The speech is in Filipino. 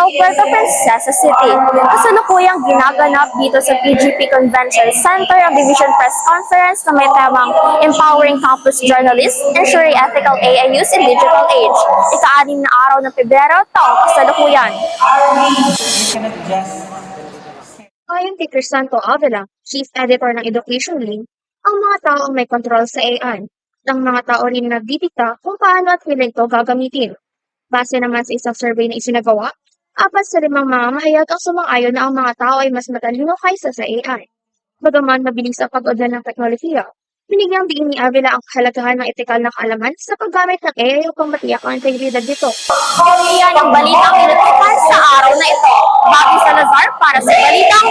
Davao, Puerto Princesa City. Kasalukuyang ginaganap dito sa PGP Convention Center ang Division Press Conference na may temang Empowering Campus Journalists, Ensuring Ethical AI Use in Digital Age. Ika-6 na araw ng Pebrero, taong kasalukuyan. Ayon kay Crisanto Avila, Chief Editor ng Education Link, ang mga tao ang may kontrol sa AI. Ang mga tao rin nagdidikta kung paano at kailan ito gagamitin. Base naman sa isang survey na isinagawa, 4 sa 5 mamamahayag ang sumang-ayon na ang mga tao ay mas matalino kaysa sa AI. Bagaman mabilis ang pag-unlad ng teknolohiya, binigyang diin ni Avila ang kahalagahan ng etikal na kaalaman sa paggamit ng AI upang matiyak ang integridad nito. Yan ang balitang tinutukan sa araw na ito. Bobby Salazar para sa Balitang